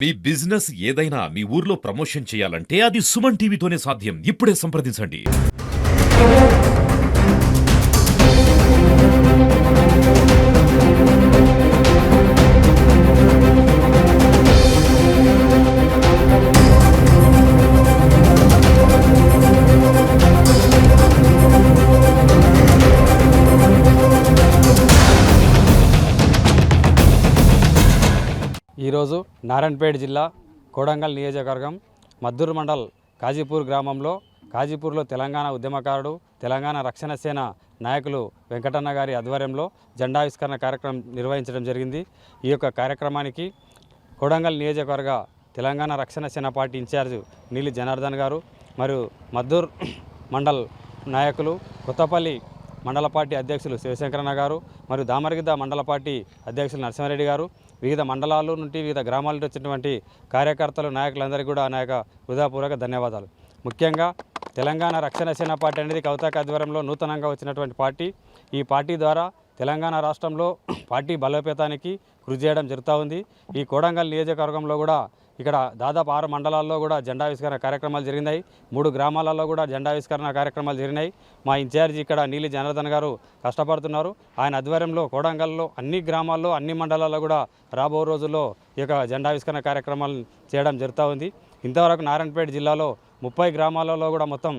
మీ business ఏదైనా మీ ఊర్లో promotion చేయాలంటే అది సుమన్ టీవీతోనే సాధ్యం. ఇప్పుడే సంప్రదించండి. ఈరోజు నారాయణపేట జిల్లా కోడంగల్ నియోజకవర్గం మద్దూరు మండల్ కాజీపూర్ గ్రామంలో కాజీపూర్లో తెలంగాణ ఉద్యమకారుడు తెలంగాణ రక్షణ సేన నాయకులు వెంకటన్న గారి ఆధ్వర్యంలో జెండావిష్కరణ కార్యక్రమం నిర్వహించడం జరిగింది. ఈ యొక్క కార్యక్రమానికి కోడంగల్ నియోజకవర్గ తెలంగాణ రక్షణ సేన పార్టీ ఇన్ఛార్జ్ నీలి జనార్దన్ గారు మరియు మద్దూర్ మండల్ నాయకులు కొత్తపల్లి మండల పార్టీ అధ్యక్షులు శివశంకరన్న గారు మరియు దామరగిద్ద మండల పార్టీ అధ్యక్షులు నరసింహారెడ్డి గారు, వివిధ మండలాల నుండి వివిధ గ్రామాల నుండి వచ్చినటువంటి కార్యకర్తలు నాయకులందరికీ కూడా నా యొక్క హృదయపూర్వక ధన్యవాదాలు. ముఖ్యంగా తెలంగాణ రక్షణ సేన పార్టీ అనేది కవితాక ఆధ్వర్యంలో నూతనంగా వచ్చినటువంటి పార్టీ. ఈ పార్టీ ద్వారా తెలంగాణ రాష్ట్రంలో పార్టీ బలోపేతానికి కృషి చేయడం జరుగుతూ ఉంది. ఈ కోడంగల్ నియోజకవర్గంలో కూడా ఇక్కడ దాదాపు 6 మండలాల్లో కూడా జెండావిష్కరణ కార్యక్రమాలు జరిగినాయి. 3 గ్రామాలలో కూడా జెండావిష్కరణ కార్యక్రమాలు జరిగినాయి. మా ఇన్ఛార్జి ఇక్కడ నీలి జనార్దన్ గారు కష్టపడుతున్నారు. ఆయన ఆధ్వర్యంలో కోడంగల్లో అన్ని గ్రామాల్లో అన్ని మండలాల్లో కూడా రాబో రోజుల్లో ఈ యొక్క జెండావిష్కరణ కార్యక్రమాలు చేయడం జరుగుతూ ఉంది. ఇంతవరకు నారాయణపేట జిల్లాలో 30 గ్రామాలలో కూడా మొత్తం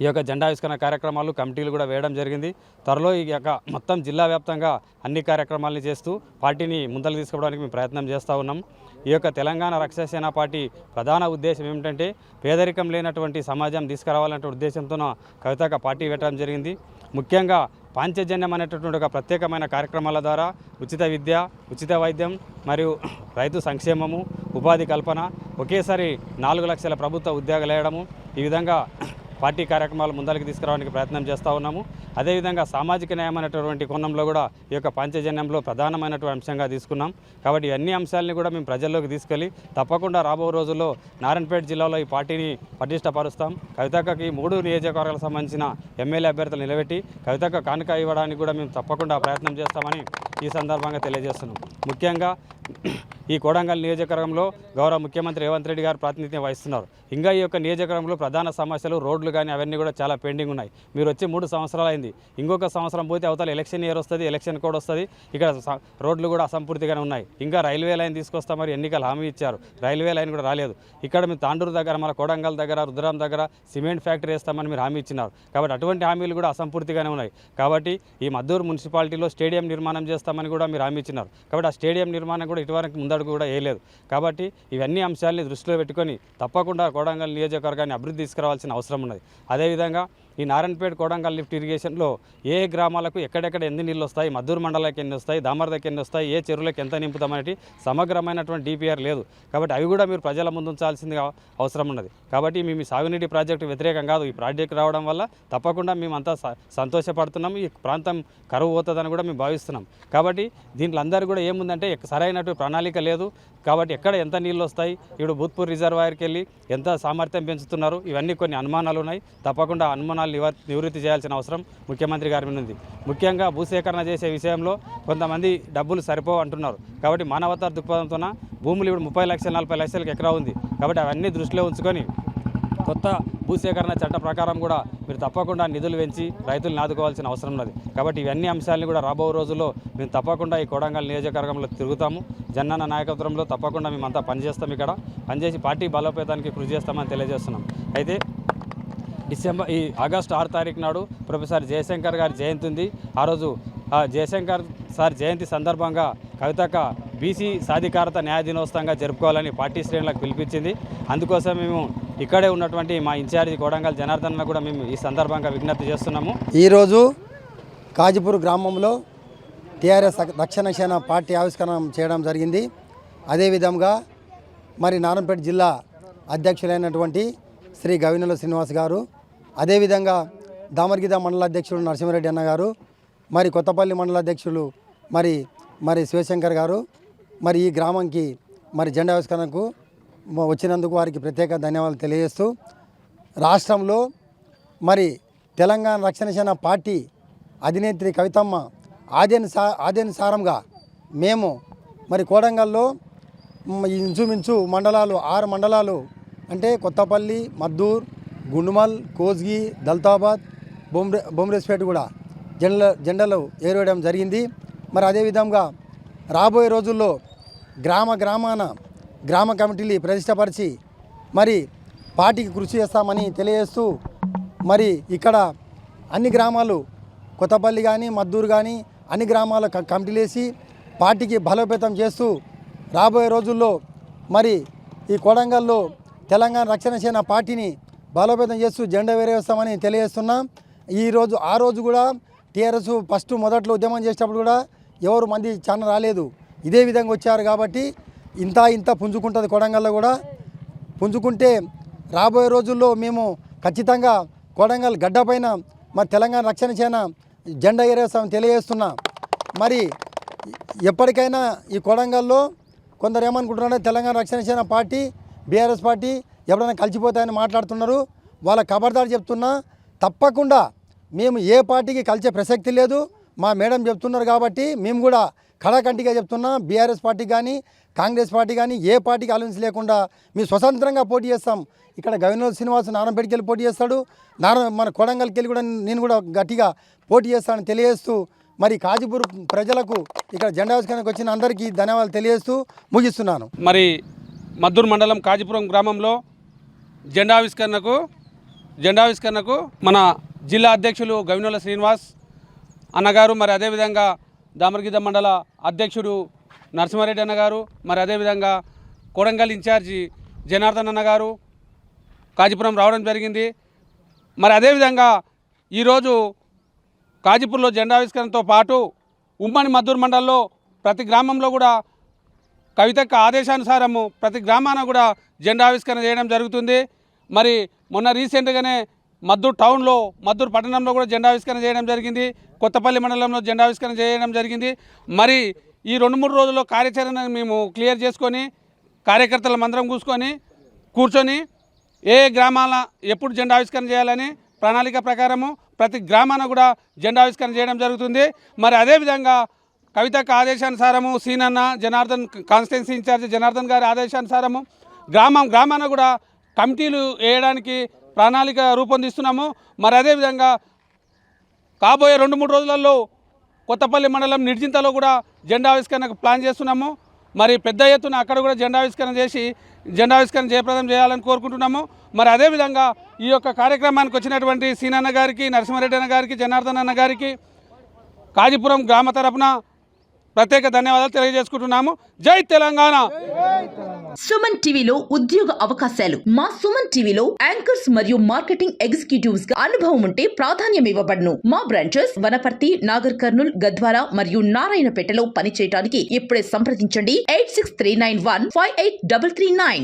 ఈ యొక్క జెండావిష్కరణ కార్యక్రమాలు కమిటీలు కూడా వేయడం జరిగింది. త్వరలో ఈ యొక్క మొత్తం జిల్లా వ్యాప్తంగా అన్ని కార్యక్రమాలను చేస్తూ పార్టీని ముందరకు తీసుకోవడానికి మేము ప్రయత్నం చేస్తూ ఉన్నాం. ఈ యొక్క తెలంగాణ రక్షణ సేన పార్టీ ప్రధాన ఉద్దేశం ఏమిటంటే పేదరికం లేనటువంటి సమాజం తీసుకురావాలనే ఉద్దేశంతో కవితాక పార్టీ పెట్టడం జరిగింది. ముఖ్యంగా పాంచజన్యం అనేటటువంటి ఒక ప్రత్యేకమైన కార్యక్రమాల ద్వారా ఉచిత విద్య, ఉచిత వైద్యం మరియు రైతు సంక్షేమము, ఉపాధి కల్పన, ఒకేసారి 4 లక్షల ప్రభుత్వ ఉద్యోగాలు వేయడము, ఈ విధంగా పార్టీ కార్యక్రమాలు ముందరికి తీసుకురావడానికి ప్రయత్నం చేస్తూ ఉన్నాము. అదేవిధంగా సామాజిక న్యాయం అనేటువంటి కోణంలో కూడా ఈ యొక్క పాంచజన్యంలో ప్రధానమైనటువంటి అంశంగా తీసుకున్నాం. కాబట్టి అన్ని అంశాలని కూడా మేము ప్రజల్లోకి తీసుకెళ్ళి తప్పకుండా రాబో రోజుల్లో నారాయణపేట జిల్లాలో ఈ పార్టీని పటిష్టపరుస్తాం. కవితకి 3 నియోజకవర్గాలకు సంబంధించిన ఎమ్మెల్యే అభ్యర్థులు నిలబెట్టి కవితకు కానుక ఇవ్వడానికి కూడా మేము తప్పకుండా ప్రయత్నం చేస్తామని ఈ సందర్భంగా తెలియజేస్తున్నాం. ముఖ్యంగా ఈ కోడంగల్ నియోజకవర్గంలో గౌరవ ముఖ్యమంత్రి రేవంత్ రెడ్డి గారు ప్రాతినిధ్యం వహిస్తున్నారు. ఇంకా ఈ యొక్క నియోజకవర్గంలో ప్రధాన సమస్యలు రోడ్లు కానీ అవన్నీ కూడా చాలా పెండింగ్ ఉన్నాయి. మీరు వచ్చి 3 సంవత్సరాలు అయింది. ఇంకొక సంవత్సరం పోతే అవతల ఎలక్షన్ ఇయర్ వస్తుంది, ఎలక్షన్ కోడ్ వస్తుంది. ఇక్కడ రోడ్లు కూడా అసంపూర్తిగానే ఉన్నాయి. ఇంకా రైల్వే లైన్ తీసుకొస్తామని ఎన్నికలు హామీ ఇచ్చారు. రైల్వే లైన్ కూడా రాలేదు. ఇక్కడ మీరు తాండూరు దగ్గర, మన కోడంగల్ దగ్గర, రుద్రాం దగ్గర సిమెంట్ ఫ్యాక్టరీ వేస్తామని మీరు హామీ ఇచ్చినారు. కాబట్టి అటువంటి హామీలు కూడా అసంపూర్తిగానే ఉన్నాయి. కాబట్టి ఈ మద్దూరు మున్సిపాలిటీలో స్టేడియం నిర్మాణం చేస్తామని కూడా మీరు హామీ ఇచ్చినారు. కాబట్టి ఆ స్టేడియం నిర్మాణం కూడా ఇటువరకు ముందడుగు కూడా వేయలేదు. కాబట్టి ఇవన్నీ అంశాలని దృష్టిలో పెట్టుకొని తప్పకుండా కోడంగల్ నియోజకవర్గాన్ని అభివృద్ధి తీసుకురావాల్సిన అవసరం ఉన్నది. అదేవిధంగా ఈ నారాయణపేట కోడంగల్ లిఫ్ట్ ఇరిగేషన్లో ఏ గ్రామాలకు ఎక్కడెక్కడ ఎన్ని నీళ్ళు వస్తాయి, మద్దూరు మండలానికి ఎన్ని వస్తాయి, దామరదకి ఎన్ని వస్తాయి, ఏ చెరువులకు ఎంత నింపుతామనేది సమగ్రమైనటువంటి డిపిఆర్ లేదు. కాబట్టి అవి కూడా మీరు ప్రజల ముందు ఉంచాల్సిందిగా అవసరం ఉన్నది. కాబట్టి మేము సాగునీటి ప్రాజెక్టు వ్యతిరేకం కాదు. ఈ ప్రాజెక్టు రావడం వల్ల తప్పకుండా మేమంతా సంతోషపడుతున్నాం. ఈ ప్రాంతం కరువు పోతుందని కూడా మేము భావిస్తున్నాం. కాబట్టి దీంట్లో అందరూ కూడా ఏముందంటే సరైనటువంటి ప్రణాళిక లేదు. కాబట్టి ఎక్కడ ఎంత నీళ్ళు వస్తాయి, ఇప్పుడు భూత్పూర్ రిజర్వాయర్కి వెళ్ళి ఎంత సామర్థ్యం పెంచుతున్నారు, ఇవన్నీ కొన్ని అనుమానాలు ఉన్నాయి. తప్పకుండా అనుమానాలు నివృత్తి చేయాల్సిన అవసరం ముఖ్యమంత్రి గారి మీద ఉంది. ముఖ్యంగా భూసేకరణ చేసే విషయంలో కొంతమంది డబ్బులు సరిపోవు అంటున్నారు. కాబట్టి మానవతా దృక్పథంతో భూములు ఇప్పుడు 30 లక్షలు 40 లక్షలకు ఎకరా ఉంది. కాబట్టి అవన్నీ దృష్టిలో ఉంచుకొని కొత్త భూసేకరణ చట్ట ప్రకారం కూడా మీరు తప్పకుండా నిధులు పెంచి రైతులను ఆదుకోవాల్సిన అవసరం ఉన్నది. కాబట్టి ఇవన్నీ అంశాలను కూడా రాబో రోజుల్లో మేము తప్పకుండా ఈ కోడంగల్ నియోజకవర్గంలో తిరుగుతాము. జన్నన్న నాయకత్వంలో తప్పకుండా మేమంతా పనిచేస్తాం. ఇక్కడ పనిచేసి పార్టీ బలోపేతానికి కృషి చేస్తామని తెలియజేస్తున్నాం. అయితే ఈ ఆగస్టు 6 తారీఖు నాడు ప్రొఫెసర్ జయశంకర్ గారి జయంతి ఉంది. ఆ రోజు జయశంకర్ సార్ జయంతి సందర్భంగా కవితక బీసీ సాధికారత న్యాయ దినోత్సవంగా జరుపుకోవాలని పార్టీ శ్రేణులకు పిలిపించింది. అందుకోసం మేము ఇక్కడే ఉన్నటువంటి మా ఇన్ఛార్జి కోడంగల్ జనార్దన్ కూడా మేము ఈ సందర్భంగా విజ్ఞప్తి చేస్తున్నాము. ఈరోజు కాజీపూర్ గ్రామంలో టీఆర్ఎస్ రక్షణ సేన పార్టీ ఆవిష్కరణ చేయడం జరిగింది. అదేవిధంగా మరి నారాయణపేట జిల్లా అధ్యక్షులైనటువంటి శ్రీ గవినెల శ్రీనివాస్ గారు, అదేవిధంగా దామరగిద్ద మండల అధ్యక్షుడు నరసింహారెడ్డి అన్న గారు, మరి కొత్తపల్లి మండల అధ్యక్షులు మరి శివశంకర్ గారు, మరి ఈ గ్రామంకి మరి జెండా ఆవిష్కరణకు వచ్చినందుకు వారికి ప్రత్యేక ధన్యవాదాలు తెలియజేస్తూ, రాష్ట్రంలో మరి తెలంగాణ రక్షణ సేన పార్టీ అధినేత్రి కవితమ్మ ఆదేనుసారంగా మేము మరి కోడంగల్లో ఇంచుమించు మండలాలు 6 మండలాలు అంటే కొత్తపల్లి, మద్దూర్, గుండుమల్, కోస్గి, దల్తాబాద్, బొమ్రేస్పేట కూడా జెండాలు ఏరవేయడం జరిగింది. మరి అదేవిధంగా రాబోయే రోజుల్లో గ్రామాన గ్రామ కమిటీలు ప్రతిష్టపరిచి మరి పార్టీకి కృషి చేస్తామని తెలియజేస్తూ మరి ఇక్కడ అన్ని గ్రామాలు కొత్తపల్లి కానీ మద్దూరు కానీ అన్ని గ్రామాల కమిటీలు వేసి పార్టీకి బలోపేతం చేస్తూ రాబోయే రోజుల్లో మరి ఈ కొడంగల్లో తెలంగాణ రక్షణ సేన పార్టీని బలోపేతం చేస్తూ జెండా ఎగరవేస్తామని తెలియజేస్తున్నాం. ఆ రోజు కూడా టీఆర్ఎస్ మొదట్లో ఉద్యమం చేసేటప్పుడు కూడా ఎవరు మంది చాలా రాలేదు, ఇదే విధంగా వచ్చారు. కాబట్టి ఇంత పుంజుకుంటుంది కొడంగల్లో కూడా. పుంజుకుంటే రాబోయే రోజుల్లో మేము ఖచ్చితంగా కొడంగల్ గడ్డపైన మరి తెలంగాణ రక్షణ సేన జెండా ఎగరేస్తామని తెలియజేస్తున్నా. మరి ఎప్పటికైనా ఈ కొడంగల్లో కొందరు ఏమనుకుంటున్నారంటే తెలంగాణ రక్షణ సేన పార్టీ బీఆర్ఎస్ పార్టీ ఎప్పుడైనా కలిసిపోతాయని మాట్లాడుతున్నారు. వాళ్ళ ఖబర్దారు చెప్తున్నా, తప్పకుండా మేము ఏ పార్టీకి కలిసే ప్రసక్తి లేదు. మా మేడం చెప్తున్నారు కాబట్టి మేము కూడా కడాకంటిగా చెప్తున్నా, బీఆర్ఎస్ పార్టీ కానీ కాంగ్రెస్ పార్టీ కానీ ఏ పార్టీకి అలవెన్స్ లేకుండా మేము స్వతంత్రంగా పోటీ చేస్తాం. ఇక్కడ గవర్నర్ శ్రీనివాస్ నారాయణపేటకి వెళ్ళి పోటీ చేస్తాడు, మన కొడంగల్కి వెళ్ళి కూడా నేను కూడా గట్టిగా పోటీ చేస్తానని తెలియజేస్తూ మరి కాజీపూర్ ప్రజలకు ఇక్కడ జెండా ఆవిష్కరణకు వచ్చిన అందరికీ ధన్యవాదాలు తెలియజేస్తూ ముగిస్తున్నాను. మరి మద్దూరు మండలం కాజీపురం గ్రామంలో జెండా ఆవిష్కరణకు మన జిల్లా అధ్యక్షులు గవినోల శ్రీనివాస్ అన్నగారు, మరి అదేవిధంగా దామరగిద్ద మండల అధ్యక్షుడు నరసింహారెడ్డి అన్నగారు, మరి అదేవిధంగా కొడంగల్ ఇన్ఛార్జి జనార్దన్ అన్నగారు కాజీపురం రావడం జరిగింది. మరి అదేవిధంగా ఈరోజు కాజీపూర్లో జెండా ఆవిష్కరణతో పాటు ఉమ్మడి మద్దూరు మండలంలో ప్రతి గ్రామంలో కూడా కవితక్క ఆదేశానుసారము ప్రతి గ్రామాన కూడా జెండా ఆవిష్కరణ చేయడం జరుగుతుంది. మరి మొన్న రీసెంట్గానే మద్దూరు టౌన్లో మద్దూరు పట్టణంలో కూడా జెండా ఆవిష్కరణ చేయడం జరిగింది, కొత్తపల్లి మండలంలో జెండా ఆవిష్కరణ చేయడం జరిగింది. మరి ఈ 2-3 రోజుల్లో కార్యాచరణ మేము క్లియర్ చేసుకొని కార్యకర్తల మందరం కూర్చొని ఏ గ్రామాల ఎప్పుడు జెండా ఆవిష్కరణ చేయాలని ప్రణాళిక ప్రకారము ప్రతి గ్రామాన కూడా జెండా ఆవిష్కరణ చేయడం జరుగుతుంది. మరి అదేవిధంగా కవితక్క ఆదేశానుసారము సీనన్న జనార్దన్ కాన్స్టిట్యున్సీ ఇన్ఛార్జి జనార్దన్ గారి ఆదేశానుసారము గ్రామాన కూడా కమిటీలు వేయడానికి ప్రణాళిక రూపొందిస్తున్నాము. మరి అదేవిధంగా కాబోయే 2-3 రోజులలో కొత్తపల్లి మండలం నిర్జింతలో కూడా జెండా ఆవిష్కరణకు ప్లాన్ చేస్తున్నాము. మరి పెద్ద ఎత్తున అక్కడ కూడా జెండా ఆవిష్కరణ జయప్రదం చేయాలని కోరుకుంటున్నాము. మరి అదేవిధంగా ఈ యొక్క కార్యక్రమానికి వచ్చినటువంటి సీనన్న గారికి, నరసింహారెడ్డి అన్న గారికి, జనార్దన్ అన్న గారికి కాజీపురం గ్రామ తరపున ప్రత్యేక ధన్యవాదాలు తెలియజేసుకుంటున్నాము. జై తెలంగాణ. సుమన్ టీవీలో ఉద్యోగ అవకాశాలు. మా సుమన్ టీవీలో యాంకర్స్ మరియు మార్కెటింగ్ ఎగ్జిక్యూటివ్స్ గా అనుభవం ఉంటే ప్రాధాన్యం ఇవ్వబడును. మా బ్రాంచెస్ వనపర్తి, నాగర్ కర్నూల్, గద్వాల మరియు నారాయణపేటలో పనిచేయడానికి ఇప్పుడే సంప్రదించండి 8639158339.